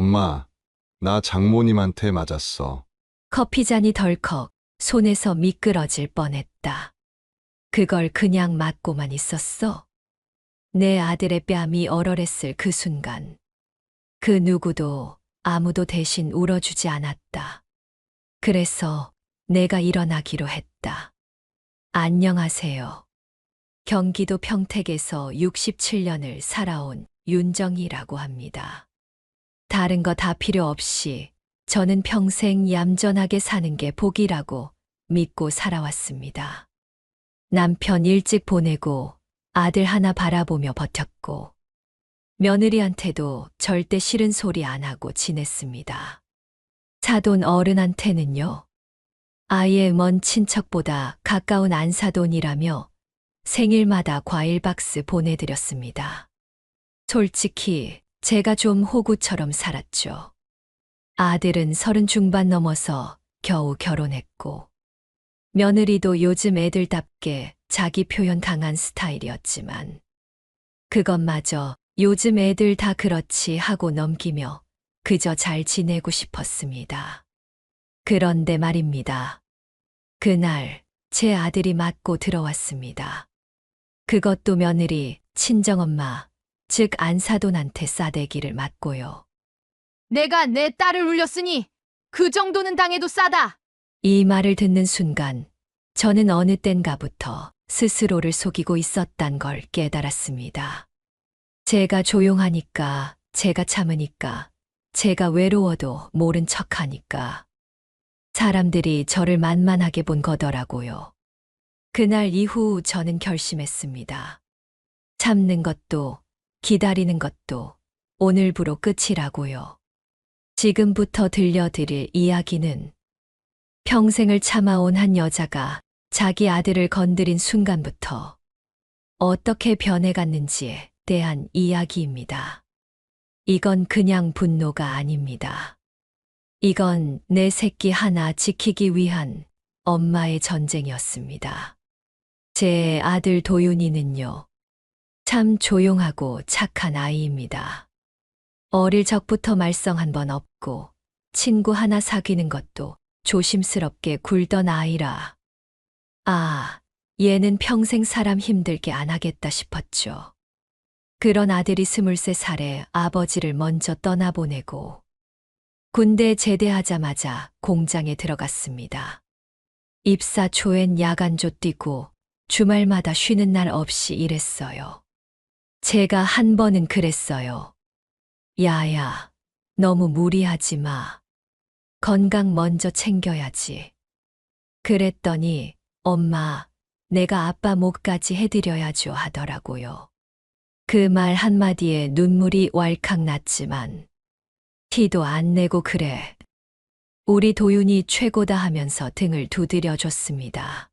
엄마, 나 장모님한테 맞았어. 커피잔이 덜컥 손에서 미끄러질 뻔했다. 그걸 그냥 맞고만 있었어. 내 아들의 뺨이 얼얼했을 그 순간, 그 누구도 아무도 대신 울어주지 않았다. 그래서 내가 일어나기로 했다. 안녕하세요. 경기도 평택에서 67년을 살아온 윤정이라고 합니다. 다른 거 다 필요 없이 저는 평생 얌전하게 사는 게 복이라고 믿고 살아왔습니다. 남편 일찍 보내고 아들 하나 바라보며 버텼고, 며느리한테도 절대 싫은 소리 안 하고 지냈습니다. 사돈 어른한테는요, 아예 먼 친척보다 가까운 안사돈이라며 생일마다 과일 박스 보내드렸습니다. 솔직히 제가 좀 호구처럼 살았죠. 아들은 30 중반 넘어서 겨우 결혼했고, 며느리도 요즘 애들답게 자기 표현 강한 스타일이었지만, 그것마저 요즘 애들 다 그렇지 하고 넘기며 그저 잘 지내고 싶었습니다. 그런데 말입니다. 그날 제 아들이 맞고 들어왔습니다. 그것도 며느리, 친정엄마, 즉 안사돈한테 싸대기를 맞고요. 내가 내 딸을 울렸으니 그 정도는 당해도 싸다. 이 말을 듣는 순간 저는 어느 땐가부터 스스로를 속이고 있었단 걸 깨달았습니다. 제가 조용하니까, 제가 참으니까, 제가 외로워도 모른 척하니까 사람들이 저를 만만하게 본 거더라고요. 그날 이후 저는 결심했습니다. 참는 것도 기다리는 것도 오늘부로 끝이라고요. 지금부터 들려드릴 이야기는 평생을 참아온 한 여자가 자기 아들을 건드린 순간부터 어떻게 변해갔는지에 대한 이야기입니다. 이건 그냥 분노가 아닙니다. 이건 내 새끼 하나 지키기 위한 엄마의 전쟁이었습니다. 제 아들 도윤이는요, 참 조용하고 착한 아이입니다. 어릴 적부터 말썽 한 번 없고 친구 하나 사귀는 것도 조심스럽게 굴던 아이라, 아, 얘는 평생 사람 힘들게 안 하겠다 싶었죠. 그런 아들이 23살에 아버지를 먼저 떠나보내고 군대 제대하자마자 공장에 들어갔습니다. 입사 초엔 야간조 뛰고 주말마다 쉬는 날 없이 일했어요. 제가 한 번은 그랬어요. 야야, 너무 무리하지 마. 건강 먼저 챙겨야지. 그랬더니 엄마, 내가 아빠 목까지 해드려야죠 하더라고요. 그 말 한마디에 눈물이 왈칵 났지만 티도 안 내고 그래. 우리 도윤이 최고다 하면서 등을 두드려줬습니다.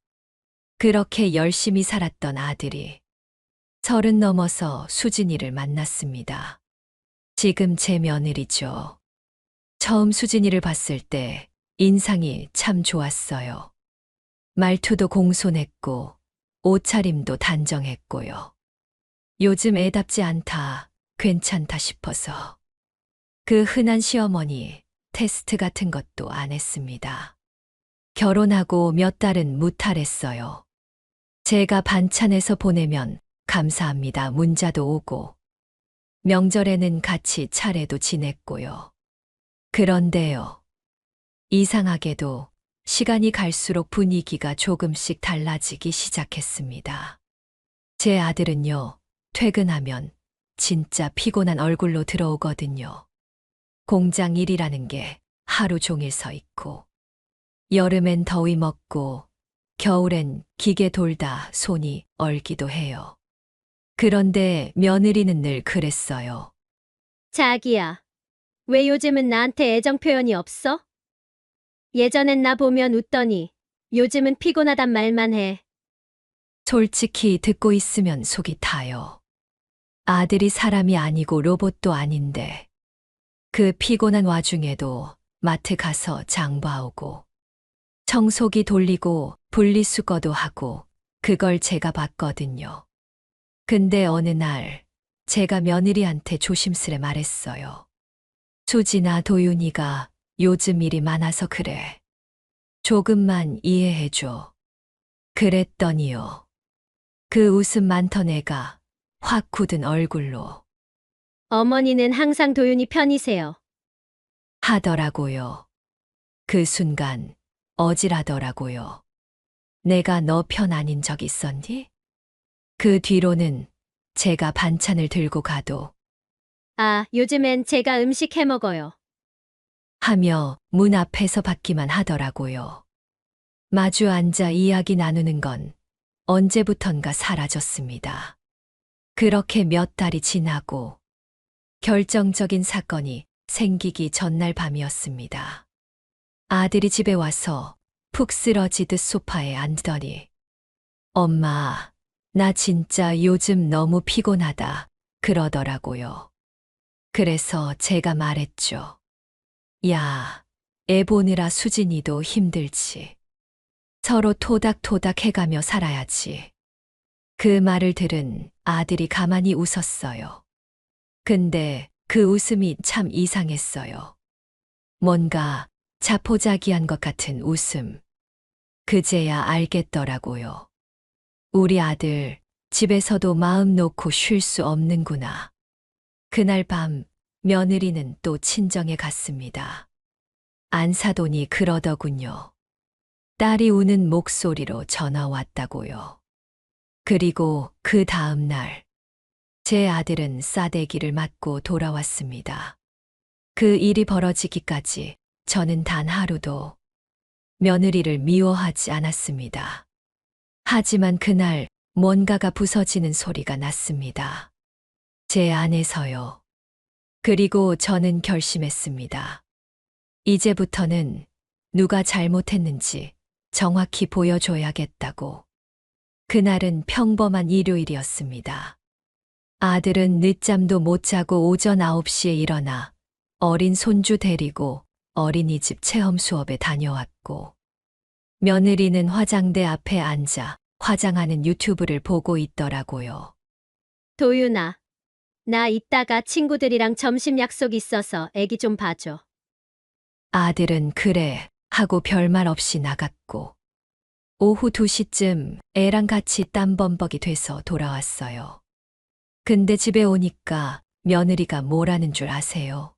그렇게 열심히 살았던 아들이 30 넘어서 수진이를 만났습니다. 지금 제 며느리죠. 처음 수진이를 봤을 때 인상이 참 좋았어요. 말투도 공손했고 옷차림도 단정했고요. 요즘 애답지 않다, 괜찮다 싶어서 그 흔한 시어머니 테스트 같은 것도 안 했습니다. 결혼하고 몇 달은 무탈했어요. 제가 반찬해서 보내면 감사합니다 문자도 오고, 명절에는 같이 차례도 지냈고요. 그런데요, 이상하게도 시간이 갈수록 분위기가 조금씩 달라지기 시작했습니다. 제 아들은요, 퇴근하면 진짜 피곤한 얼굴로 들어오거든요. 공장 일이라는 게 하루 종일 서 있고, 여름엔 더위 먹고, 겨울엔 기계 돌다 손이 얼기도 해요. 그런데 며느리는 늘 그랬어요. 자기야, 왜 요즘은 나한테 애정 표현이 없어? 예전엔 나 보면 웃더니 요즘은 피곤하단 말만 해. 솔직히 듣고 있으면 속이 타요. 아들이 사람이 아니고 로봇도 아닌데, 그 피곤한 와중에도 마트 가서 장 봐오고, 청소기 돌리고 분리수거도 하고, 그걸 제가 봤거든요. 근데 어느 날 제가 며느리한테 조심스레 말했어요. 수지나 도윤이가 요즘 일이 많아서 그래. 조금만 이해해줘. 그랬더니요. 그 웃음 많던 애가 확 굳은 얼굴로 어머니는 항상 도윤이 편이세요. 하더라고요. 그 순간 어질하더라고요. 내가 너 편 아닌 적 있었니? 그 뒤로는 제가 반찬을 들고 가도 아, 요즘엔 제가 음식 해 먹어요. 하며 문 앞에서 받기만 하더라고요. 마주 앉아 이야기 나누는 건 언제부턴가 사라졌습니다. 그렇게 몇 달이 지나고 결정적인 사건이 생기기 전날 밤이었습니다. 아들이 집에 와서 푹 쓰러지듯 소파에 앉더니 엄마, 나 진짜 요즘 너무 피곤하다 그러더라고요. 그래서 제가 말했죠. 야, 애 보느라 수진이도 힘들지. 서로 토닥토닥 해가며 살아야지. 그 말을 들은 아들이 가만히 웃었어요. 근데 그 웃음이 참 이상했어요. 뭔가 자포자기한 것 같은 웃음. 그제야 알겠더라고요. 우리 아들 집에서도 마음 놓고 쉴 수 없는구나. 그날 밤 며느리는 또 친정에 갔습니다. 안사돈이 그러더군요. 딸이 우는 목소리로 전화 왔다고요. 그리고 그 다음 날, 제 아들은 싸대기를 맞고 돌아왔습니다. 그 일이 벌어지기까지 저는 단 하루도 며느리를 미워하지 않았습니다. 하지만 그날 뭔가가 부서지는 소리가 났습니다. 제 안에서요. 그리고 저는 결심했습니다. 이제부터는 누가 잘못했는지 정확히 보여줘야겠다고. 그날은 평범한 일요일이었습니다. 아들은 늦잠도 못 자고 오전 9시에 일어나 어린 손주 데리고 어린이집 체험 수업에 다녀왔고, 며느리는 화장대 앞에 앉아 화장하는 유튜브를 보고 있더라고요. 도윤아, 나 이따가 친구들이랑 점심 약속 있어서 애기 좀 봐줘. 아들은 그래 하고 별말 없이 나갔고, 오후 2시쯤 애랑 같이 땀범벅이 돼서 돌아왔어요. 근데 집에 오니까 며느리가 뭐라는 줄 아세요?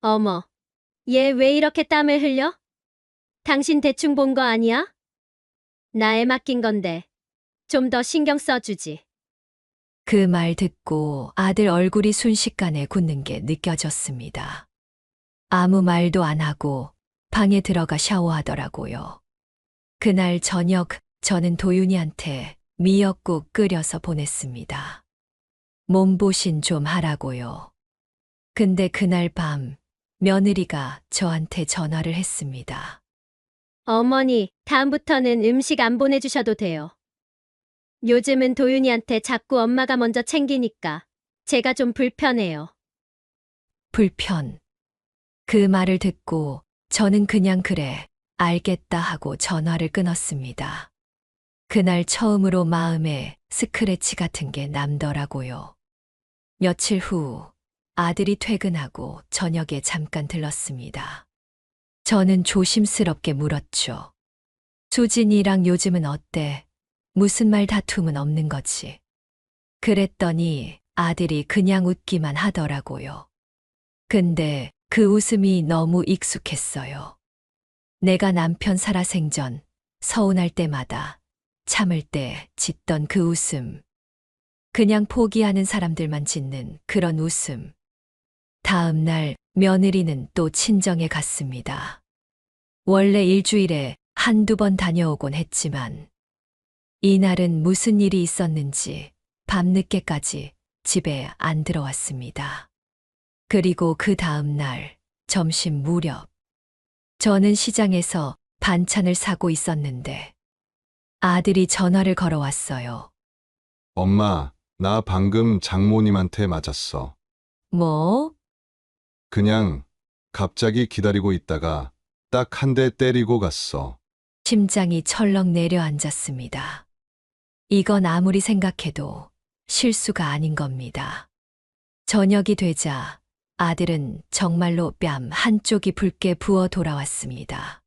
어머, 얘 왜 이렇게 땀을 흘려? 당신 대충 본 거 아니야? 나 애 맡긴 건데 좀 더 신경 써주지. 그 말 듣고 아들 얼굴이 순식간에 굳는 게 느껴졌습니다. 아무 말도 안 하고 방에 들어가 샤워하더라고요. 그날 저녁 저는 도윤이한테 미역국 끓여서 보냈습니다. 몸보신 좀 하라고요. 근데 그날 밤 며느리가 저한테 전화를 했습니다. 어머니, 다음부터는 음식 안 보내주셔도 돼요. 요즘은 도윤이한테 자꾸 엄마가 먼저 챙기니까 제가 좀 불편해요. 불편. 그 말을 듣고 저는 그냥 그래, 알겠다 하고 전화를 끊었습니다. 그날 처음으로 마음에 스크래치 같은 게 남더라고요. 며칠 후 아들이 퇴근하고 저녁에 잠깐 들렀습니다. 저는 조심스럽게 물었죠. 수진이랑 요즘은 어때? 무슨 말 다툼은 없는 거지? 그랬더니 아들이 그냥 웃기만 하더라고요. 근데 그 웃음이 너무 익숙했어요. 내가 남편 살아생전 서운할 때마다 참을 때 짓던 그 웃음. 그냥 포기하는 사람들만 짓는 그런 웃음. 다음 날 며느리는 또 친정에 갔습니다. 원래 일주일에 한두 번 다녀오곤 했지만 이날은 무슨 일이 있었는지 밤늦게까지 집에 안 들어왔습니다. 그리고 그 다음 날 점심 무렵 저는 시장에서 반찬을 사고 있었는데 아들이 전화를 걸어왔어요. 엄마, 나 방금 장모님한테 맞았어. 뭐? 그냥 갑자기 기다리고 있다가 딱 한 대 때리고 갔어. 심장이 철렁 내려앉았습니다. 이건 아무리 생각해도 실수가 아닌 겁니다. 저녁이 되자 아들은 정말로 뺨 한쪽이 붉게 부어 돌아왔습니다.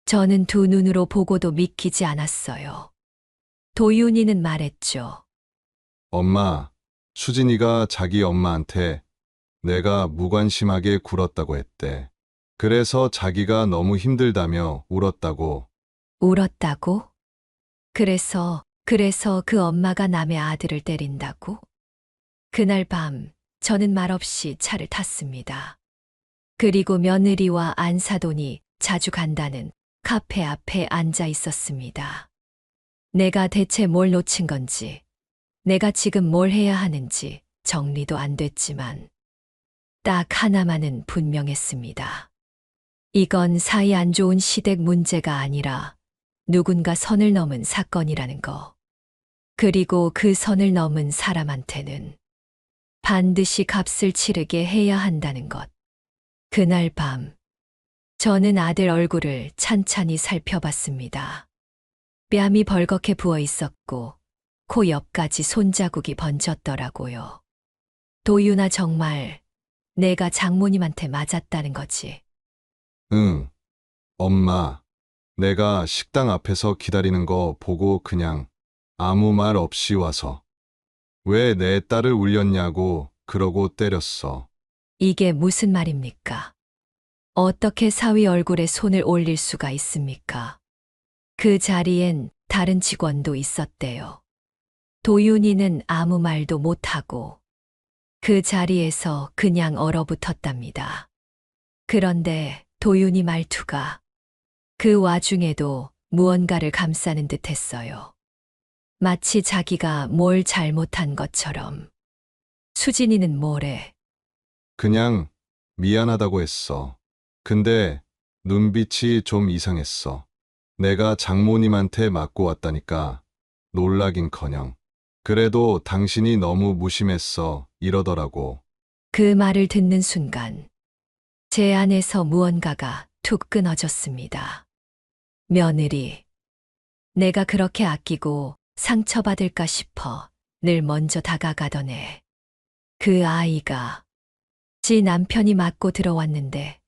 저는 두 눈으로 보고도 믿기지 않았어요. 도윤이는 말했죠. 엄마, 수진이가 자기 엄마한테 내가 무관심하게 굴었다고 했대. 그래서 자기가 너무 힘들다며 울었다고. 울었다고? 그래서 그 엄마가 남의 아들을 때린다고? 그날 밤 저는 말없이 차를 탔습니다. 그리고 며느리와 안사돈이 자주 간다는 카페 앞에 앉아 있었습니다. 내가 대체 뭘 놓친 건지, 내가 지금 뭘 해야 하는지 정리도 안 됐지만 딱 하나만은 분명했습니다. 이건 사이 안 좋은 시댁 문제가 아니라 누군가 선을 넘은 사건이라는 거. 그리고 그 선을 넘은 사람한테는 반드시 값을 치르게 해야 한다는 것. 그날 밤, 저는 아들 얼굴을 찬찬히 살펴봤습니다. 뺨이 벌겋게 부어 있었고, 코 옆까지 손자국이 번졌더라고요. 도윤아, 정말 내가 장모님한테 맞았다는 거지. 응, 엄마. 내가 식당 앞에서 기다리는 거 보고 그냥 아무 말 없이 와서 왜 내 딸을 울렸냐고 그러고 때렸어. 이게 무슨 말입니까? 어떻게 사위 얼굴에 손을 올릴 수가 있습니까? 그 자리엔 다른 직원도 있었대요. 도윤이는 아무 말도 못하고 그 자리에서 그냥 얼어붙었답니다. 그런데 도윤이 말투가 그 와중에도 무언가를 감싸는 듯 했어요. 마치 자기가 뭘 잘못한 것처럼. 수진이는 뭐래? 그냥 미안하다고 했어. 근데 눈빛이 좀 이상했어. 내가 장모님한테 맞고 왔다니까 놀라긴커녕. 그래도 당신이 너무 무심했어 이러더라고. 그 말을 듣는 순간 제 안에서 무언가가 툭 끊어졌습니다. 며느리. 내가 그렇게 아끼고 상처받을까 싶어 늘 먼저 다가가던 애. 그 아이가 지 남편이 맞고 들어왔는데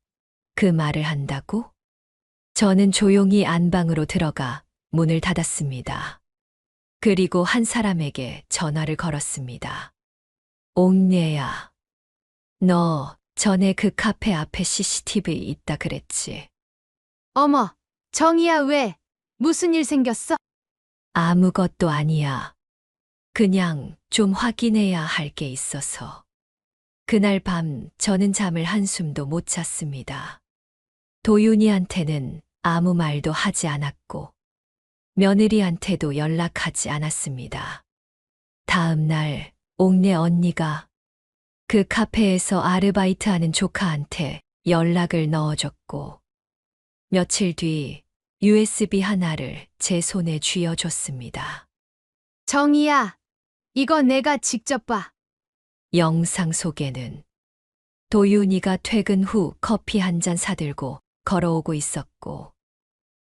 그 말을 한다고? 저는 조용히 안방으로 들어가 문을 닫았습니다. 그리고 한 사람에게 전화를 걸었습니다. 옥녀야, 너 전에 그 카페 앞에 CCTV 있다 그랬지? 어머, 정희야, 왜? 무슨 일 생겼어? 아무것도 아니야. 그냥 좀 확인해야 할 게 있어서. 그날 밤 저는 잠을 한숨도 못 잤습니다. 도윤이한테는 아무 말도 하지 않았고 며느리한테도 연락하지 않았습니다. 다음 날 옥내 언니가 그 카페에서 아르바이트하는 조카한테 연락을 넣어줬고 며칠 뒤 USB 하나를 제 손에 쥐어줬습니다. 정희야, 이거 내가 직접 봐. 영상 속에는 도윤이가 퇴근 후 커피 한 잔 사들고 걸어오고 있었고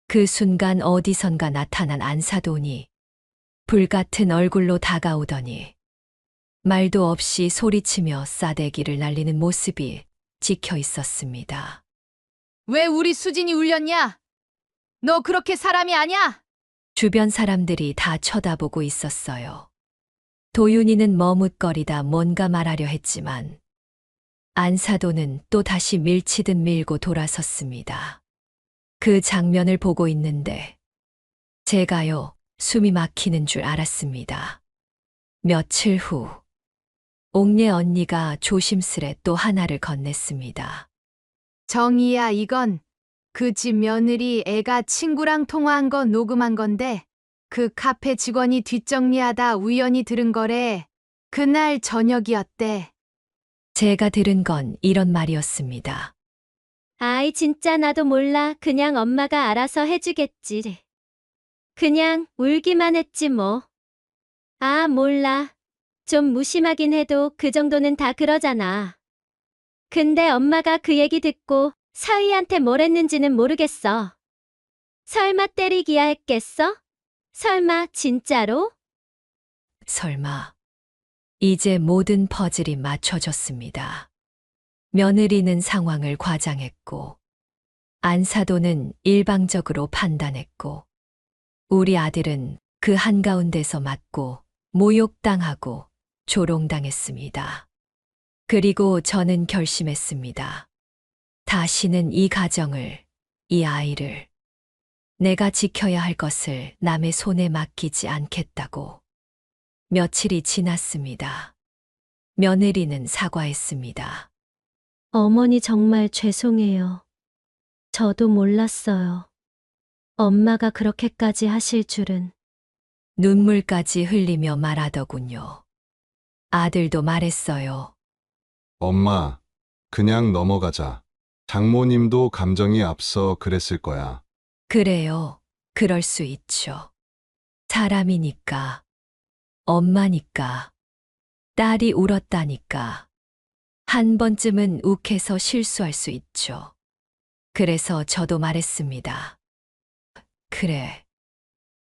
그 순간 어디선가 나타난 안사돈이 불같은 얼굴로 다가오더니 말도 없이 소리치며 싸대기를 날리는 모습이 찍혀 있었습니다. 왜 우리 수진이 울렸냐? 너 그렇게 사람이 아냐? 주변 사람들이 다 쳐다보고 있었어요. 도윤이는 머뭇거리다 뭔가 말하려 했지만 안사돈은 또 다시 밀치듯 밀고 돌아섰습니다. 그 장면을 보고 있는데 제가요 숨이 막히는 줄 알았습니다. 며칠 후 옥내 언니가 조심스레 또 하나를 건넸습니다. 정희야, 이건 그 집 며느리 애가 친구랑 통화한 거 녹음한 건데 그 카페 직원이 뒷정리하다 우연히 들은 거래. 그날 저녁이었대. 제가 들은 건 이런 말이었습니다. 아이, 진짜 나도 몰라. 그냥 엄마가 알아서 해주겠지. 그냥 울기만 했지 뭐. 아, 몰라. 좀 무심하긴 해도 그 정도는 다 그러잖아. 근데 엄마가 그 얘기 듣고 사위한테 뭘 했는지는 모르겠어. 설마 때리기야 했겠어? 설마 진짜로? 설마 이제 모든 퍼즐이 맞춰졌습니다. 며느리는 상황을 과장했고, 안사돈은 일방적으로 판단했고, 우리 아들은 그 한가운데서 맞고, 모욕당하고, 조롱당했습니다. 그리고 저는 결심했습니다. 다시는 이 가정을, 이 아이를, 내가 지켜야 할 것을 남의 손에 맡기지 않겠다고. 며칠이 지났습니다. 며느리는 사과했습니다. 어머니 정말 죄송해요. 저도 몰랐어요. 엄마가 그렇게까지 하실 줄은. 눈물까지 흘리며 말하더군요. 아들도 말했어요. 엄마, 그냥 넘어가자. 장모님도 감정이 앞서 그랬을 거야. 그래요. 그럴 수 있죠. 사람이니까. 엄마니까. 딸이 울었다니까. 한 번쯤은 욱해서 실수할 수 있죠. 그래서 저도 말했습니다. 그래.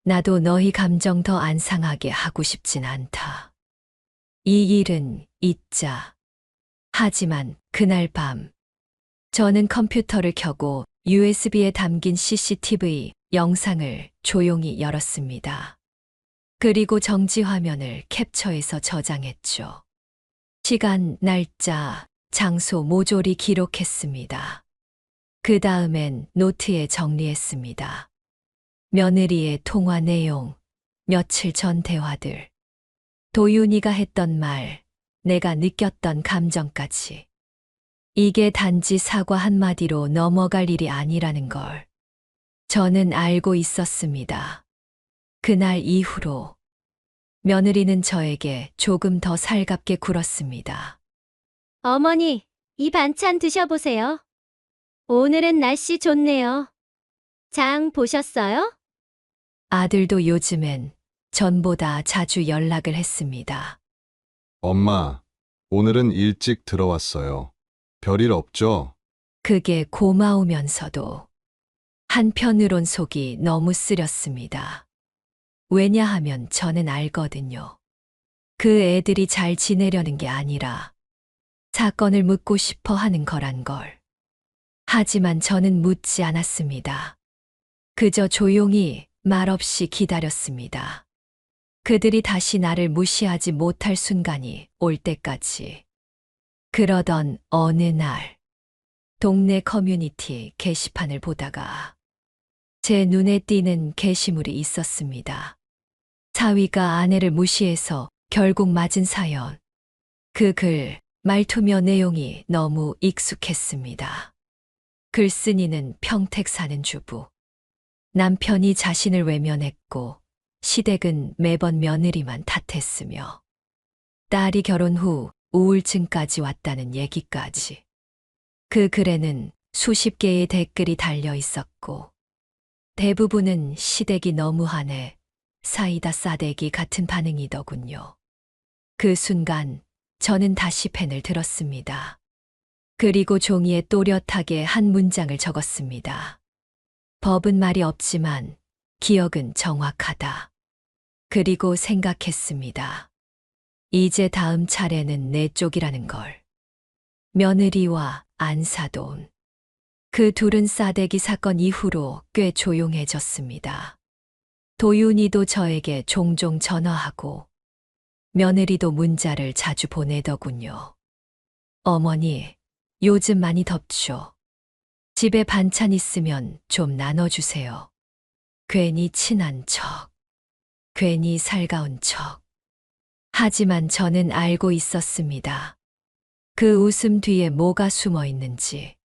나도 너희 감정 더 안 상하게 하고 싶진 않다. 이 일은 잊자. 하지만 그날 밤, 저는 컴퓨터를 켜고 USB에 담긴 CCTV 영상을 조용히 열었습니다. 그리고 정지 화면을 캡처해서 저장했죠. 시간, 날짜, 장소 모조리 기록했습니다. 그 다음엔 노트에 정리했습니다. 며느리의 통화 내용, 며칠 전 대화들, 도윤이가 했던 말, 내가 느꼈던 감정까지. 이게 단지 사과 한마디로 넘어갈 일이 아니라는 걸 저는 알고 있었습니다. 그날 이후로 며느리는 저에게 조금 더 살갑게 굴었습니다. 어머니, 이 반찬 드셔보세요. 오늘은 날씨 좋네요. 장 보셨어요? 아들도 요즘엔 전보다 자주 연락을 했습니다. 엄마, 오늘은 일찍 들어왔어요. 별일 없죠? 그게 고마우면서도 한편으론 속이 너무 쓰렸습니다. 왜냐하면 저는 알거든요. 그 애들이 잘 지내려는 게 아니라 사건을 묻고 싶어 하는 거란 걸. 하지만 저는 묻지 않았습니다. 그저 조용히 말없이 기다렸습니다. 그들이 다시 나를 무시하지 못할 순간이 올 때까지. 그러던 어느 날, 동네 커뮤니티 게시판을 보다가 제 눈에 띄는 게시물이 있었습니다. 사위가 아내를 무시해서 결국 맞은 사연. 그 글, 말투며 내용이 너무 익숙했습니다. 글쓴이는 평택 사는 주부. 남편이 자신을 외면했고 시댁은 매번 며느리만 탓했으며 딸이 결혼 후 우울증까지 왔다는 얘기까지. 그 글에는 수십 개의 댓글이 달려 있었고 대부분은 시댁이 너무하네, 사이다 싸대기 같은 반응이더군요. 그 순간 저는 다시 펜을 들었습니다. 그리고 종이에 또렷하게 한 문장을 적었습니다. 법은 말이 없지만 기억은 정확하다. 그리고 생각했습니다. 이제 다음 차례는 내 쪽이라는 걸. 며느리와 안사돈. 그 둘은 싸대기 사건 이후로 꽤 조용해졌습니다. 도윤이도 저에게 종종 전화하고 며느리도 문자를 자주 보내더군요. 어머니, 요즘 많이 덥죠? 집에 반찬 있으면 좀 나눠주세요. 괜히 친한 척, 괜히 살가운 척. 하지만 저는 알고 있었습니다. 그 웃음 뒤에 뭐가 숨어 있는지.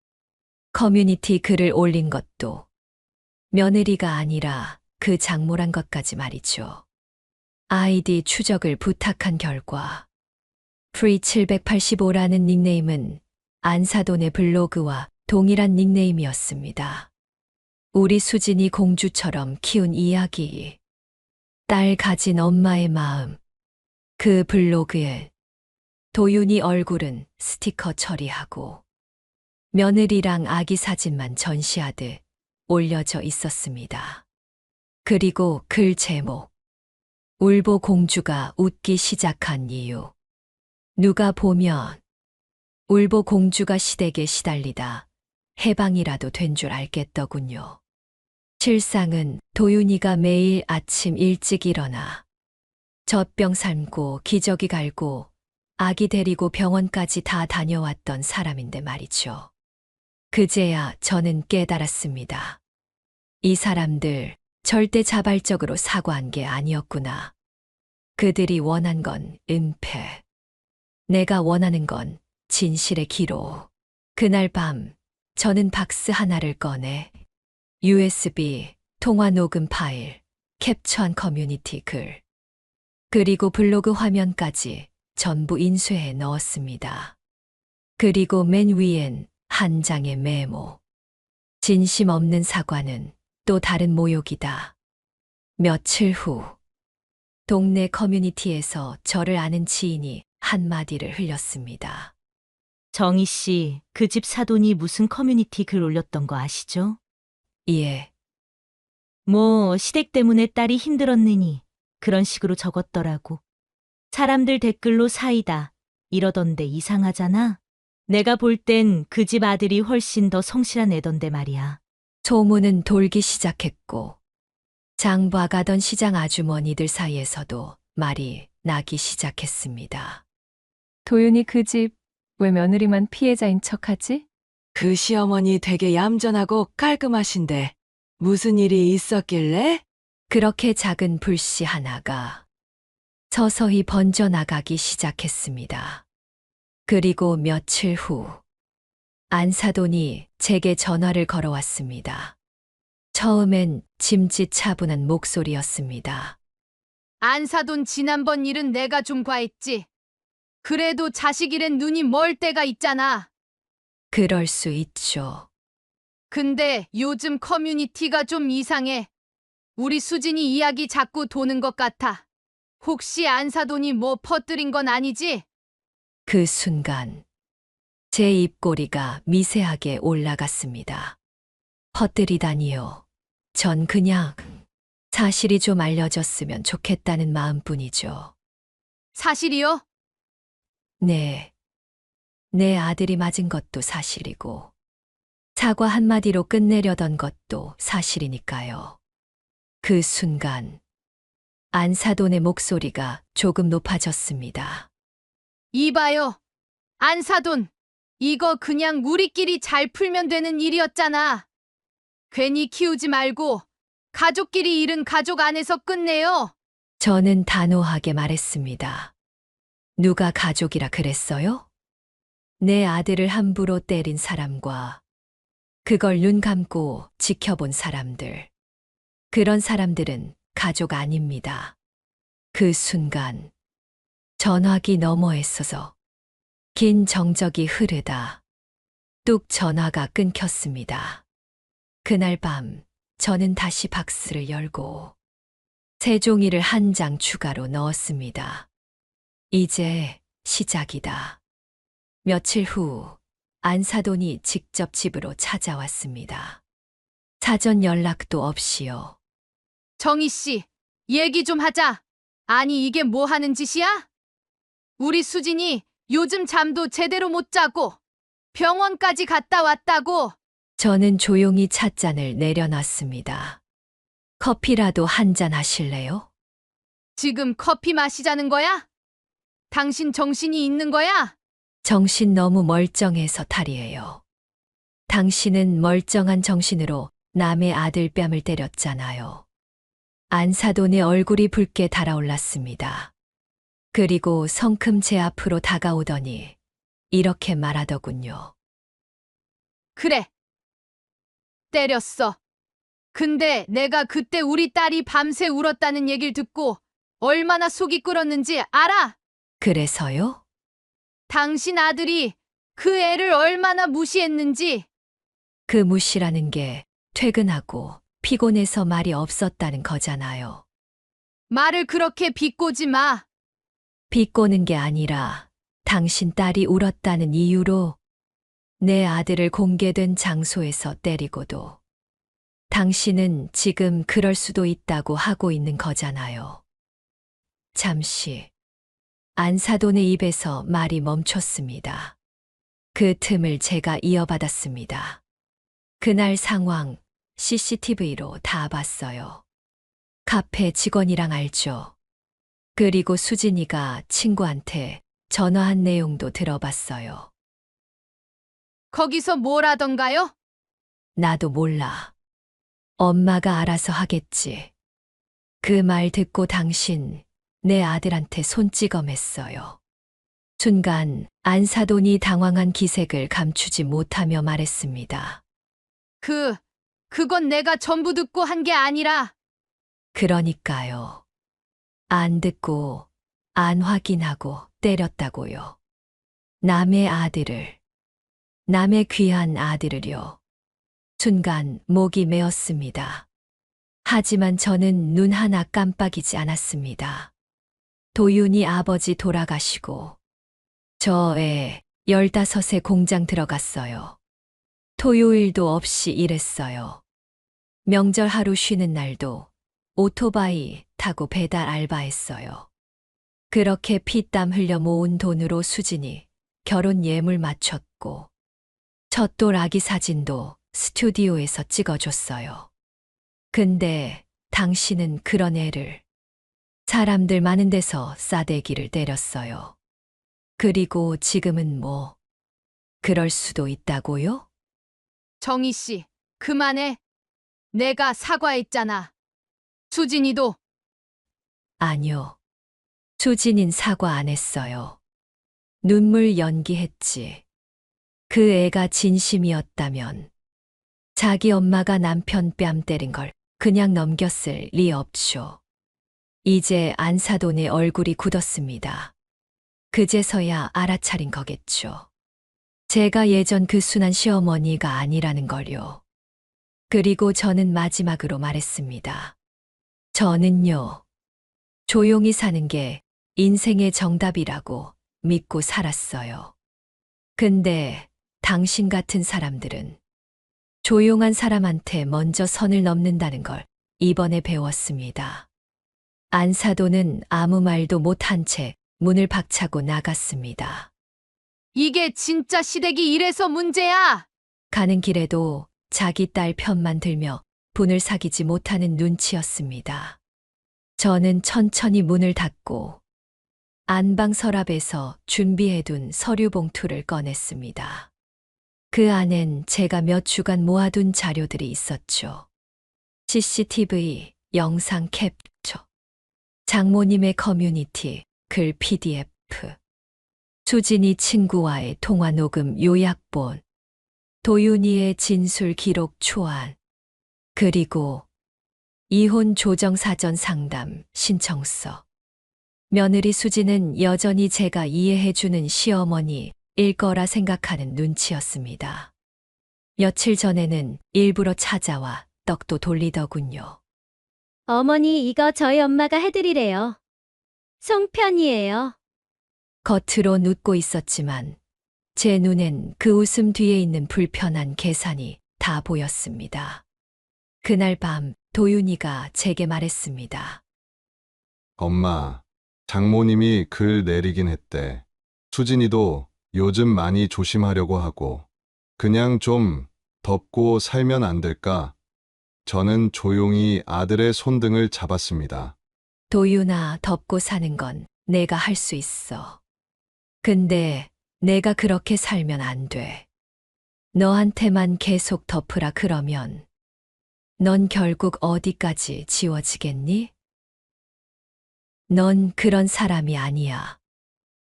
커뮤니티 글을 올린 것도 며느리가 아니라 그 장모란 것까지 말이죠. 아이디 추적을 부탁한 결과 free785라는 닉네임은 안사돈의 블로그와 동일한 닉네임이었습니다. 우리 수진이 공주처럼 키운 이야기. 딸 가진 엄마의 마음. 그 블로그에 도윤이 얼굴은 스티커 처리하고 며느리랑 아기 사진만 전시하듯 올려져 있었습니다. 그리고 글 제목. 울보 공주가 웃기 시작한 이유. 누가 보면 울보 공주가 시댁에 시달리다 해방이라도 된 줄 알겠더군요. 실상은 도윤이가 매일 아침 일찍 일어나 젖병 삶고 기저귀 갈고 아기 데리고 병원까지 다 다녀왔던 사람인데 말이죠. 그제야 저는 깨달았습니다. 이 사람들 절대 자발적으로 사과한 게 아니었구나. 그들이 원한 건 은폐. 내가 원하는 건 진실의 기로. 그날 밤 저는 박스 하나를 꺼내 USB 통화 녹음 파일, 캡처한 커뮤니티 글, 그리고 블로그 화면까지 전부 인쇄해 넣었습니다. 그리고 맨 위엔 한 장의 메모. 진심 없는 사과는 또 다른 모욕이다. 며칠 후 동네 커뮤니티에서 저를 아는 지인이 한마디를 흘렸습니다. 정희 씨, 그 집 사돈이 무슨 커뮤니티 글 올렸던 거 아시죠? 예, 뭐, 시댁 때문에 딸이 힘들었느니 그런 식으로 적었더라고. 사람들 댓글로 사이다 이러던데 이상하잖아? 내가 볼 땐 그 집 아들이 훨씬 더 성실한 애던데 말이야. 소문은 돌기 시작했고 장봐가던 시장 아주머니들 사이에서도 말이 나기 시작했습니다. 도윤이 그 집 왜 며느리만 피해자인 척하지? 그 시어머니 되게 얌전하고 깔끔하신데 무슨 일이 있었길래? 그렇게 작은 불씨 하나가 서서히 번져나가기 시작했습니다. 그리고 며칠 후 안사돈이 제게 전화를 걸어왔습니다. 처음엔 짐짓 차분한 목소리였습니다. 안사돈 지난번 일은 내가 좀 과했지. 그래도 자식 일엔 눈이 멀 때가 있잖아. 그럴 수 있죠. 근데 요즘 커뮤니티가 좀 이상해. 우리 수진이 이야기 자꾸 도는 것 같아. 혹시 안사돈이 뭐 퍼뜨린 건 아니지? 그 순간 제 입꼬리가 미세하게 올라갔습니다. 퍼뜨리다니요. 전 그냥 사실이 좀 알려졌으면 좋겠다는 마음뿐이죠. 사실이요? 네. 내 아들이 맞은 것도 사실이고 사과 한마디로 끝내려던 것도 사실이니까요. 그 순간 안사돈의 목소리가 조금 높아졌습니다. 이봐요. 안사돈. 이거 그냥 우리끼리 잘 풀면 되는 일이었잖아. 괜히 키우지 말고 가족끼리 일은 가족 안에서 끝내요. 저는 단호하게 말했습니다. 누가 가족이라 그랬어요? 내 아들을 함부로 때린 사람과 그걸 눈 감고 지켜본 사람들. 그런 사람들은 가족 아닙니다. 그 순간 전화기 너머에 서서 긴 정적이 흐르다 뚝 전화가 끊겼습니다. 그날 밤 저는 다시 박스를 열고 새 종이를 한 장 추가로 넣었습니다. 이제 시작이다. 며칠 후 안사돈이 직접 집으로 찾아왔습니다. 사전 연락도 없이요. 정희 씨, 얘기 좀 하자. 아니, 이게 뭐 하는 짓이야? 우리 수진이 요즘 잠도 제대로 못 자고 병원까지 갔다 왔다고. 저는 조용히 찻잔을 내려놨습니다. 커피라도 한 잔 하실래요? 지금 커피 마시자는 거야? 당신 정신이 있는 거야? 정신 너무 멀쩡해서 탈이에요. 당신은 멀쩡한 정신으로 남의 아들 뺨을 때렸잖아요. 안사돈의 얼굴이 붉게 달아올랐습니다. 그리고 성큼 제 앞으로 다가오더니 이렇게 말하더군요. 그래. 때렸어. 근데 내가 그때 우리 딸이 밤새 울었다는 얘기를 듣고 얼마나 속이 끓었는지 알아? 그래서요? 당신 아들이 그 애를 얼마나 무시했는지. 그 무시라는 게 퇴근하고 피곤해서 말이 없었다는 거잖아요. 말을 그렇게 비꼬지 마. 비꼬는 게 아니라 당신 딸이 울었다는 이유로 내 아들을 공개된 장소에서 때리고도 당신은 지금 그럴 수도 있다고 하고 있는 거잖아요. 잠시 안사돈의 입에서 말이 멈췄습니다. 그 틈을 제가 이어받았습니다. 그날 상황 CCTV로 다 봤어요. 카페 직원이랑 알죠. 그리고 수진이가 친구한테 전화한 내용도 들어봤어요. 거기서 뭘 하던가요? 나도 몰라. 엄마가 알아서 하겠지. 그 말 듣고 당신 내 아들한테 손찌검했어요. 순간 안사돈이 당황한 기색을 감추지 못하며 말했습니다. 그건 내가 전부 듣고 한 게 아니라 그러니까요. 안 듣고 안 확인하고 때렸다고요. 남의 아들을, 남의 귀한 아들을요. 순간 목이 메었습니다. 하지만 저는 눈 하나 깜빡이지 않았습니다. 도윤이 아버지 돌아가시고 저 애 15세 공장 들어갔어요. 토요일도 없이 일했어요. 명절 하루 쉬는 날도 오토바이 타고 배달 알바했어요. 그렇게 피땀 흘려 모은 돈으로 수진이 결혼 예물 맞췄고 첫돌 아기 사진도 스튜디오에서 찍어줬어요. 근데 당신은 그런 애를 사람들 많은 데서 싸대기를 때렸어요. 그리고 지금은 뭐 그럴 수도 있다고요? 정희 씨, 그만해. 내가 사과했잖아. 수진이도 아니요. 수진인 사과 안 했어요. 눈물 연기했지. 그 애가 진심이었다면 자기 엄마가 남편 뺨 때린 걸 그냥 넘겼을 리 없쇼. 이제 안사돈의 얼굴이 굳었습니다. 그제서야 알아차린 거겠죠. 제가 예전 그 순한 시어머니가 아니라는 걸요. 그리고 저는 마지막으로 말했습니다. 저는요, 조용히 사는 게 인생의 정답이라고 믿고 살았어요. 근데 당신 같은 사람들은 조용한 사람한테 먼저 선을 넘는다는 걸 이번에 배웠습니다. 안사돈은 아무 말도 못한 채 문을 박차고 나갔습니다. 이게 진짜 시댁이 이래서 문제야. 가는 길에도 자기 딸 편만 들며 분을 사귀지 못하는 눈치였습니다. 저는 천천히 문을 닫고 안방 서랍에서 준비해둔 서류 봉투를 꺼냈습니다. 그 안엔 제가 몇 주간 모아둔 자료들이 있었죠. CCTV, 영상 캡처, 장모님의 커뮤니티, 글 PDF, 수진이 친구와의 통화 녹음 요약본, 도윤이의 진술 기록 초안, 그리고 이혼 조정 사전 상담 신청서. 며느리 수진은 여전히 제가 이해해주는 시어머니일 거라 생각하는 눈치였습니다. 며칠 전에는 일부러 찾아와 떡도 돌리더군요. 어머니, 이거 저희 엄마가 해드리래요. 송편이에요. 겉으로 웃고 있었지만 제 눈엔 그 웃음 뒤에 있는 불편한 계산이 다 보였습니다. 그날 밤 도윤이가 제게 말했습니다. 엄마, 장모님이 글 내리긴 했대. 수진이도 요즘 많이 조심하려고 하고 그냥 좀 덮고 살면 안 될까? 저는 조용히 아들의 손등을 잡았습니다. 도윤아, 덮고 사는 건 내가 할 수 있어. 근데 내가 그렇게 살면 안 돼. 너한테만 계속 덮으라 그러면 넌 결국 어디까지 지워지겠니? 넌 그런 사람이 아니야.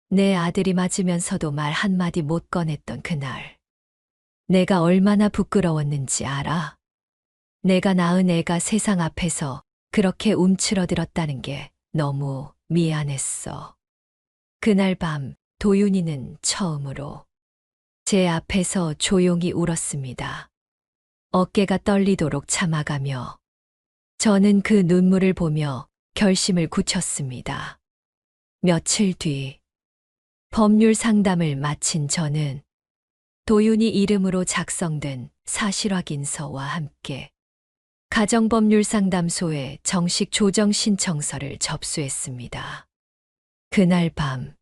내 아들이 맞으면서도 말 한마디 못 꺼냈던 그날. 내가 얼마나 부끄러웠는지 알아? 내가 낳은 애가 세상 앞에서 그렇게 움츠러들었다는 게 너무 미안했어. 그날 밤 도윤이는 처음으로 제 앞에서 조용히 울었습니다. 어깨가 떨리도록 참아가며 저는 그 눈물을 보며 결심을 굳혔습니다. 며칠 뒤 법률 상담을 마친 저는 도윤이 이름으로 작성된 사실확인서와 함께 가정법률상담소에 정식 조정 신청서를 접수했습니다. 그날 밤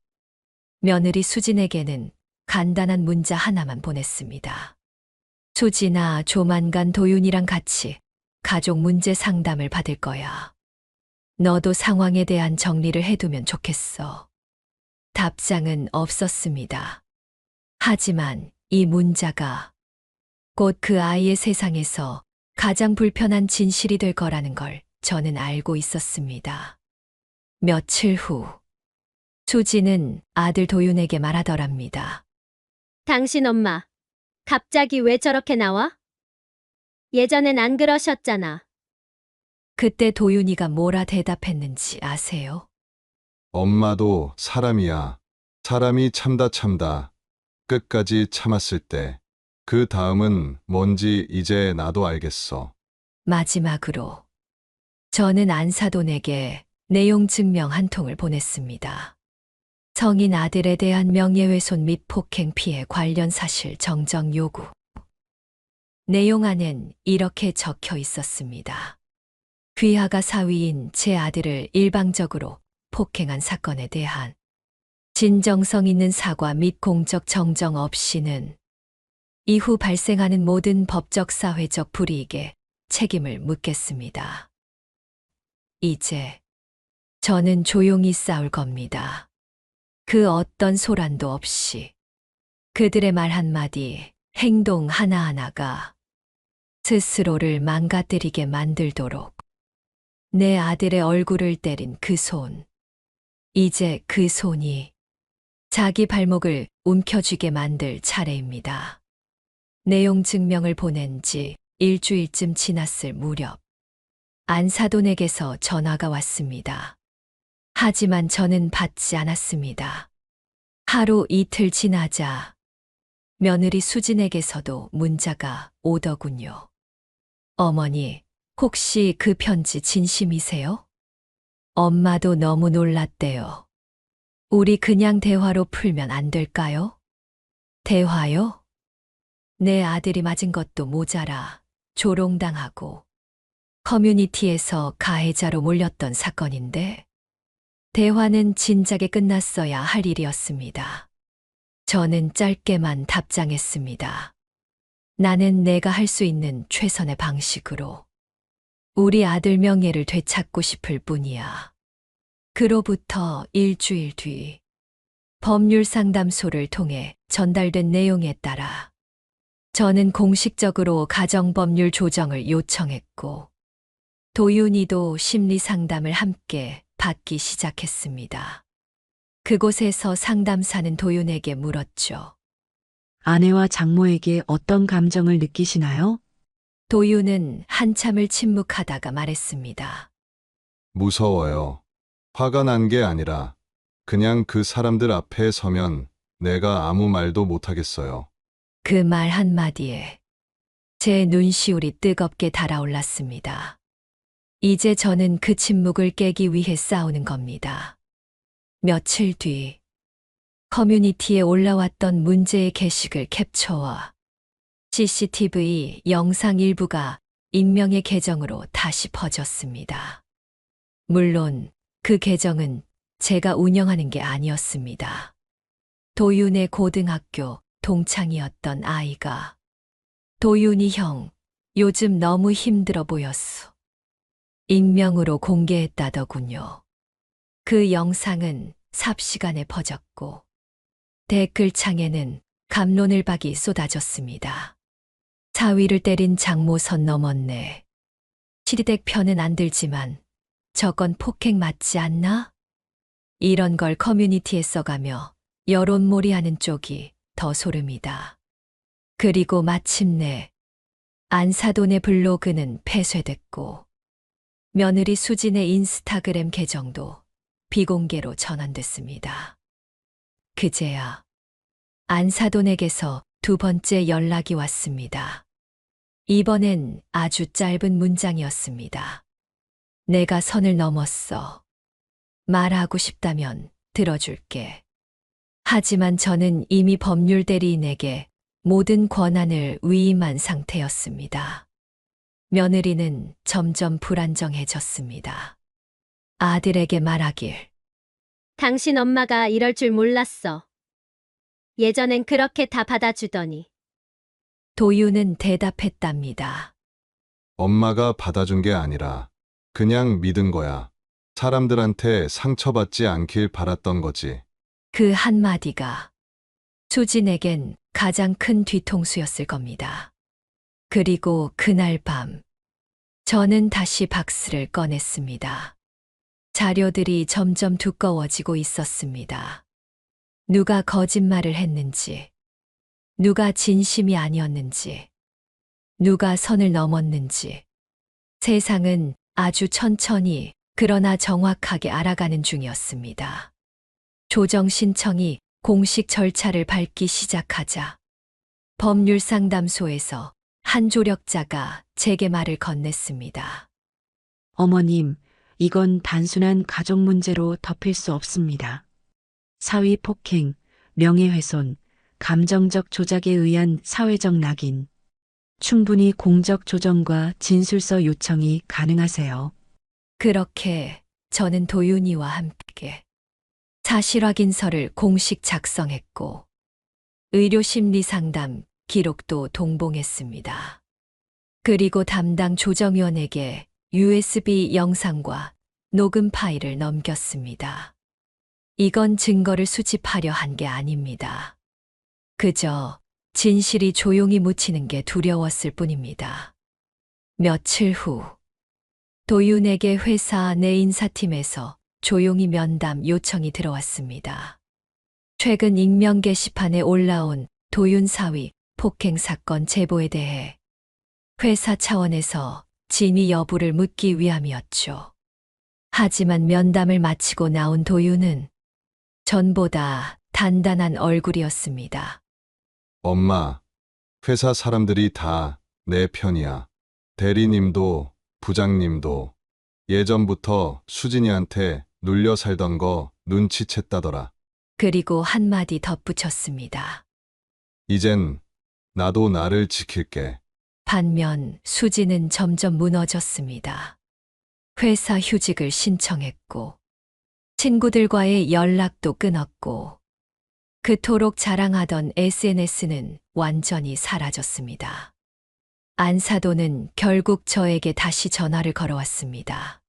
며느리 수진에게는 간단한 문자 하나만 보냈습니다. 수지나 조만간 도윤이랑 같이 가족 문제 상담을 받을 거야. 너도 상황에 대한 정리를 해두면 좋겠어. 답장은 없었습니다. 하지만 이 문자가 곧 그 아이의 세상에서 가장 불편한 진실이 될 거라는 걸 저는 알고 있었습니다. 며칠 후, 수지는 아들 도윤에게 말하더랍니다. 당신 엄마, 갑자기 왜 저렇게 나와? 예전엔 안 그러셨잖아. 그때 도윤이가 뭐라 대답했는지 아세요? 엄마도 사람이야. 사람이 참다. 끝까지 참았을 때. 그 다음은 뭔지 이제 나도 알겠어. 마지막으로 저는 안사돈에게 내용 증명 한 통을 보냈습니다. 성인 아들에 대한 명예훼손 및 폭행 피해 관련 사실 정정 요구. 내용 안엔 이렇게 적혀 있었습니다. 귀하가 사위인 제 아들을 일방적으로 폭행한 사건에 대한 진정성 있는 사과 및 공적 정정 없이는 이후 발생하는 모든 법적 사회적 불이익에 책임을 묻겠습니다. 이제 저는 조용히 싸울 겁니다. 그 어떤 소란도 없이 그들의 말 한마디, 행동 하나하나가 스스로를 망가뜨리게 만들도록 내 아들의 얼굴을 때린 그 손. 이제 그 손이 자기 발목을 움켜쥐게 만들 차례입니다. 내용 증명을 보낸 지 일주일쯤 지났을 무렵 안사돈에게서 전화가 왔습니다. 하지만 저는 받지 않았습니다. 하루 이틀 지나자 며느리 수진에게서도 문자가 오더군요. 어머니, 혹시 그 편지 진심이세요? 엄마도 너무 놀랐대요. 우리 그냥 대화로 풀면 안 될까요? 대화요? 내 아들이 맞은 것도 모자라 조롱당하고 커뮤니티에서 가해자로 몰렸던 사건인데 대화는 진작에 끝났어야 할 일이었습니다. 저는 짧게만 답장했습니다. 나는 내가 할 수 있는 최선의 방식으로 우리 아들 명예를 되찾고 싶을 뿐이야. 그로부터 일주일 뒤 법률상담소를 통해 전달된 내용에 따라 저는 공식적으로 가정법률 조정을 요청했고 도윤이도 심리상담을 함께 받기 시작했습니다. 그곳에서 상담사는 도윤에게 물었죠. 아내와 장모에게 어떤 감정을 느끼시나요? 도윤은 한참을 침묵하다가 말했습니다. 무서워요. 화가 난 게 아니라 그냥 그 사람들 앞에 서면 내가 아무 말도 못하겠어요. 그 말 한마디에 제 눈시울이 뜨겁게 달아올랐습니다. 이제 저는 그 침묵을 깨기 위해 싸우는 겁니다. 며칠 뒤 커뮤니티에 올라왔던 문제의 게시글 캡처와 CCTV 영상 일부가 익명의 계정으로 다시 퍼졌습니다. 물론 그 계정은 제가 운영하는 게 아니었습니다. 도윤의 고등학교 동창이었던 아이가 도윤이 형, 요즘 너무 힘들어 보였어. 익명으로 공개했다더군요. 그 영상은 삽시간에 퍼졌고 댓글창에는 갑론을 박이 쏟아졌습니다. 사위를 때린 장모 선 넘었네. 시리댁 편은 안 들지만 저건 폭행 맞지 않나? 이런 걸 커뮤니티에 써가며 여론몰이하는 쪽이 더 소름이다. 그리고 마침내 안사돈의 블로그는 폐쇄됐고 며느리 수진의 인스타그램 계정도 비공개로 전환됐습니다. 그제야 안사돈에게서 두 번째 연락이 왔습니다. 이번엔 아주 짧은 문장이었습니다. 내가 선을 넘었어. 말하고 싶다면 들어줄게. 하지만 저는 이미 법률 대리인에게 모든 권한을 위임한 상태였습니다. 며느리는 점점 불안정해졌습니다. 아들에게 말하길. 당신 엄마가 이럴 줄 몰랐어. 예전엔 그렇게 다 받아주더니. 도윤은 대답했답니다. 엄마가 받아준 게 아니라 그냥 믿은 거야. 사람들한테 상처받지 않길 바랐던 거지. 그 한마디가 수진에겐 가장 큰 뒤통수였을 겁니다. 그리고 그날 밤, 저는 다시 박스를 꺼냈습니다. 자료들이 점점 두꺼워지고 있었습니다. 누가 거짓말을 했는지, 누가 진심이 아니었는지, 누가 선을 넘었는지. 세상은 아주 천천히 그러나 정확하게 알아가는 중이었습니다. 조정 신청이 공식 절차를 밟기 시작하자 법률상담소에서 한 조력자가 제게 말을 건넸습니다. 어머님, 이건 단순한 가족 문제로 덮일 수 없습니다. 사위 폭행, 명예훼손, 감정적 조작에 의한 사회적 낙인. 충분히 공적 조정과 진술서 요청이 가능하세요. 그렇게 저는 도윤이와 함께 사실 확인서를 공식 작성했고 의료심리상담 기록도 동봉했습니다. 그리고 담당 조정위원에게 USB 영상과 녹음 파일을 넘겼습니다. 이건 증거를 수집하려 한 게 아닙니다. 그저 진실이 조용히 묻히는 게 두려웠을 뿐입니다. 며칠 후 도윤에게 회사 내 인사팀에서 조용히 면담 요청이 들어왔습니다. 최근 익명 게시판에 올라온 도윤 사위 폭행 사건 제보에 대해 회사 차원에서 진위 여부를 묻기 위함이었죠. 하지만 면담을 마치고 나온 도윤은 전보다 단단한 얼굴이었습니다. 엄마, 회사 사람들이 다 내 편이야. 대리님도 부장님도 예전부터 수진이한테 눌려 살던 거 눈치챘다더라. 그리고 한마디 덧붙였습니다. 이젠 나도 나를 지킬게. 반면 수지는 점점 무너졌습니다. 회사 휴직을 신청했고 친구들과의 연락도 끊었고 그토록 자랑하던 SNS는 완전히 사라졌습니다. 안사도는 결국 저에게 다시 전화를 걸어왔습니다.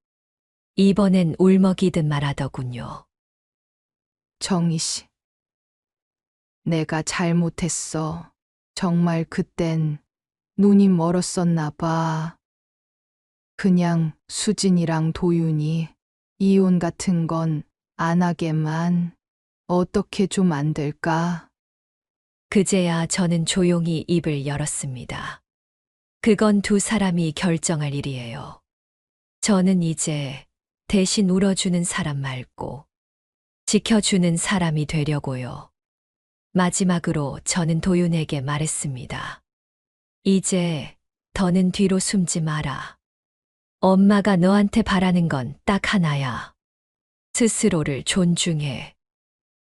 이번엔 울먹이듯 말하더군요. 정희 씨. 내가 잘못했어. 정말 그땐 눈이 멀었었나 봐. 그냥 수진이랑 도윤이 이혼 같은 건 안 하게만 어떻게 좀 안 될까? 그제야 저는 조용히 입을 열었습니다. 그건 두 사람이 결정할 일이에요. 저는 이제 대신 울어주는 사람 말고 지켜주는 사람이 되려고요. 마지막으로 저는 도윤에게 말했습니다. 이제 더는 뒤로 숨지 마라. 엄마가 너한테 바라는 건 딱 하나야. 스스로를 존중해.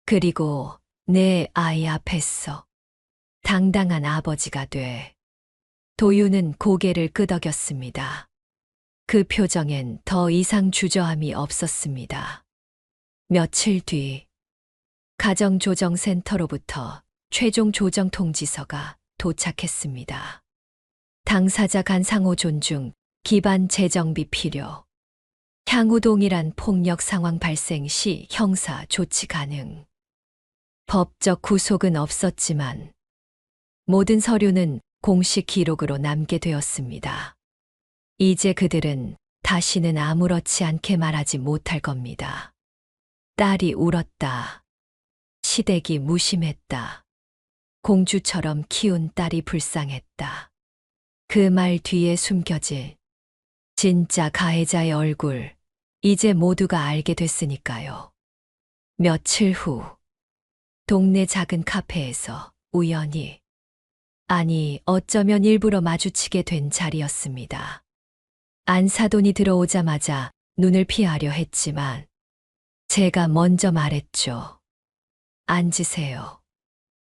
그리고 내 아이 앞에서 당당한 아버지가 돼. 도윤은 고개를 끄덕였습니다. 그 표정엔 더 이상 주저함이 없었습니다. 며칠 뒤 가정조정센터로부터 최종 조정 통지서가 도착했습니다. 당사자 간 상호 존중, 기반 재정비 필요. 향후 동일한 폭력 상황 발생 시 형사 조치 가능. 법적 구속은 없었지만 모든 서류는 공식 기록으로 남게 되었습니다. 이제 그들은 다시는 아무렇지 않게 말하지 못할 겁니다. 딸이 울었다. 시댁이 무심했다. 공주처럼 키운 딸이 불쌍했다. 그 말 뒤에 숨겨질 진짜 가해자의 얼굴, 이제 모두가 알게 됐으니까요. 며칠 후, 동네 작은 카페에서 우연히, 아니 어쩌면 일부러 마주치게 된 자리였습니다. 안사돈이 들어오자마자 눈을 피하려 했지만 제가 먼저 말했죠. 앉으세요.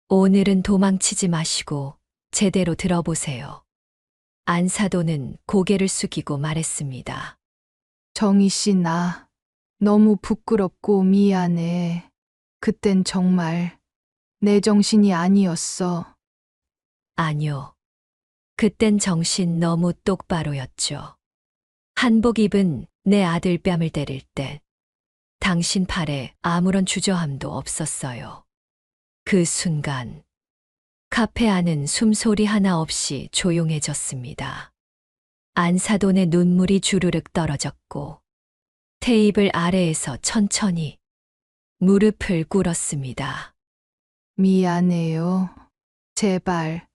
오늘은 도망치지 마시고 제대로 들어보세요. 안사돈은 고개를 숙이고 말했습니다. 정희 씨, 나 너무 부끄럽고 미안해. 그땐 정말 내 정신이 아니었어. 아니요. 그땐 정신 너무 똑바로였죠. 한복 입은 내 아들 뺨을 때릴 때 당신 팔에 아무런 주저함도 없었어요. 그 순간 카페 안은 숨소리 하나 없이 조용해졌습니다. 안사돈의 눈물이 주르륵 떨어졌고 테이블 아래에서 천천히 무릎을 꿇었습니다. 미안해요. 제발,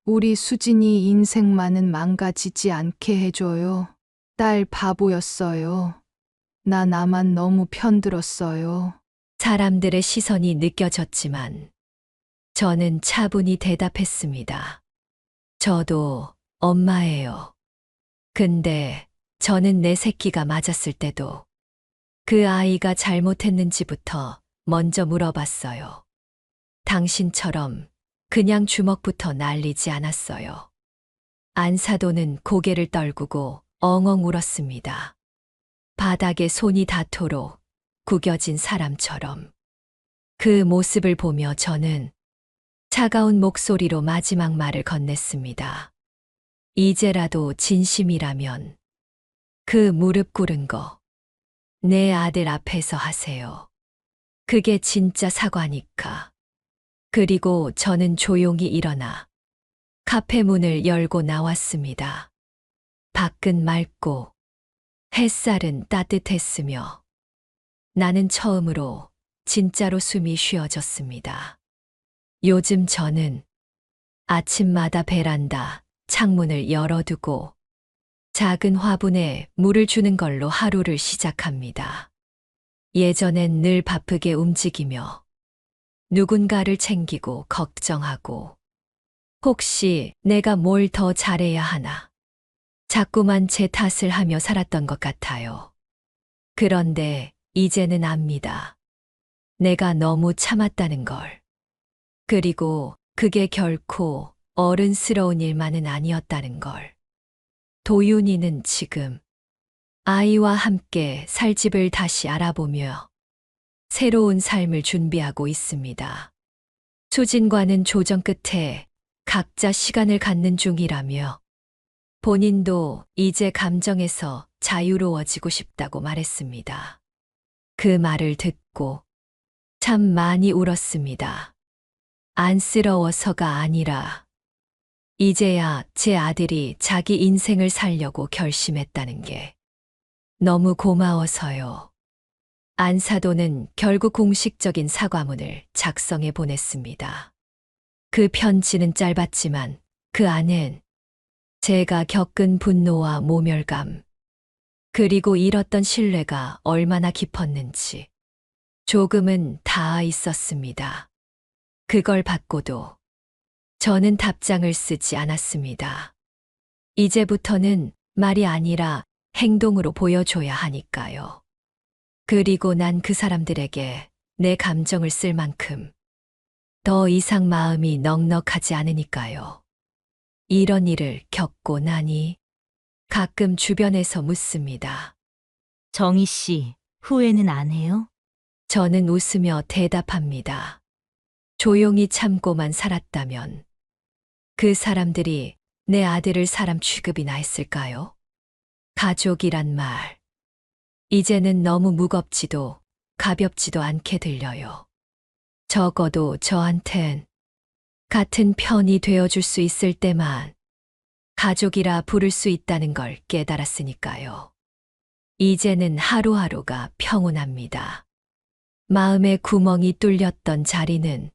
우리 수진이 인생만은 망가지지 않게 해줘요. 딸 바보였어요. 나 나만 너무 편들었어요. 사람들의 시선이 느껴졌지만 저는 차분히 대답했습니다. 저도 엄마예요. 근데 저는 내 새끼가 맞았을 때도 그 아이가 잘못했는지부터 먼저 물어봤어요. 당신처럼 그냥 주먹부터 날리지 않았어요. 안사돈은 고개를 떨구고 엉엉 울었습니다. 바닥에 손이 닿도록 구겨진 사람처럼. 그 모습을 보며 저는 차가운 목소리로 마지막 말을 건넸습니다. 이제라도 진심이라면 그 무릎 꿇은 거 내 아들 앞에서 하세요. 그게 진짜 사과니까. 그리고 저는 조용히 일어나 카페 문을 열고 나왔습니다. 밖은 맑고 햇살은 따뜻했으며 나는 처음으로 진짜로 숨이 쉬어졌습니다. 요즘 저는 아침마다 베란다 창문을 열어두고 작은 화분에 물을 주는 걸로 하루를 시작합니다. 예전엔 늘 바쁘게 움직이며 누군가를 챙기고 걱정하고 혹시 내가 뭘 더 잘해야 하나 자꾸만 제 탓을 하며 살았던 것 같아요. 그런데 이제는 압니다. 내가 너무 참았다는 걸. 그리고 그게 결코 어른스러운 일만은 아니었다는 걸. 도윤이는 지금 아이와 함께 살 집을 다시 알아보며 새로운 삶을 준비하고 있습니다. 수진과는 조정 끝에 각자 시간을 갖는 중이라며 본인도 이제 감정에서 자유로워지고 싶다고 말했습니다. 그 말을 듣고 참 많이 울었습니다. 안쓰러워서가 아니라 이제야 제 아들이 자기 인생을 살려고 결심했다는 게 너무 고마워서요. 안사돈은 결국 공식적인 사과문을 작성해 보냈습니다. 그 편지는 짧았지만 그 안엔 제가 겪은 분노와 모멸감, 그리고 잃었던 신뢰가 얼마나 깊었는지 조금은 닿아 있었습니다. 그걸 받고도 저는 답장을 쓰지 않았습니다. 이제부터는 말이 아니라 행동으로 보여줘야 하니까요. 그리고 난 그 사람들에게 내 감정을 쓸 만큼 더 이상 마음이 넉넉하지 않으니까요. 이런 일을 겪고 나니 가끔 주변에서 묻습니다. 정희 씨, 후회는 안 해요? 저는 웃으며 대답합니다. 조용히 참고만 살았다면 그 사람들이 내 아들을 사람 취급이나 했을까요? 가족이란 말. 이제는 너무 무겁지도 가볍지도 않게 들려요. 적어도 저한텐 같은 편이 되어줄 수 있을 때만 가족이라 부를 수 있다는 걸 깨달았으니까요. 이제는 하루하루가 평온합니다. 마음의 구멍이 뚫렸던 자리는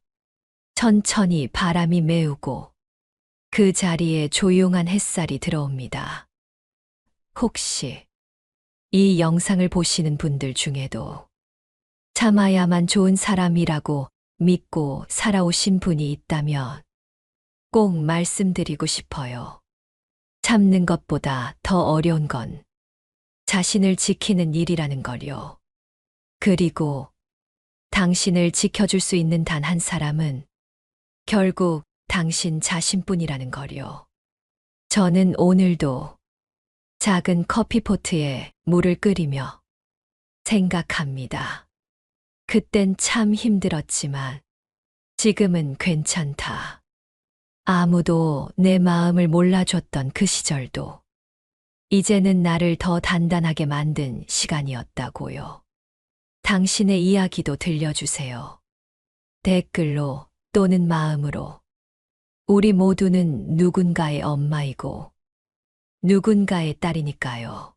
천천히 바람이 메우고 그 자리에 조용한 햇살이 들어옵니다. 혹시 이 영상을 보시는 분들 중에도 참아야만 좋은 사람이라고 믿고 살아오신 분이 있다면 꼭 말씀드리고 싶어요. 참는 것보다 더 어려운 건 자신을 지키는 일이라는 걸요. 그리고 당신을 지켜줄 수 있는 단 한 사람은 결국 당신 자신뿐이라는 걸요. 저는 오늘도 작은 커피포트에 물을 끓이며 생각합니다. 그땐 참 힘들었지만 지금은 괜찮다. 아무도 내 마음을 몰라줬던 그 시절도 이제는 나를 더 단단하게 만든 시간이었다고요. 당신의 이야기도 들려주세요. 댓글로 또는 마음으로. 우리 모두는 누군가의 엄마이고 누군가의 딸이니까요.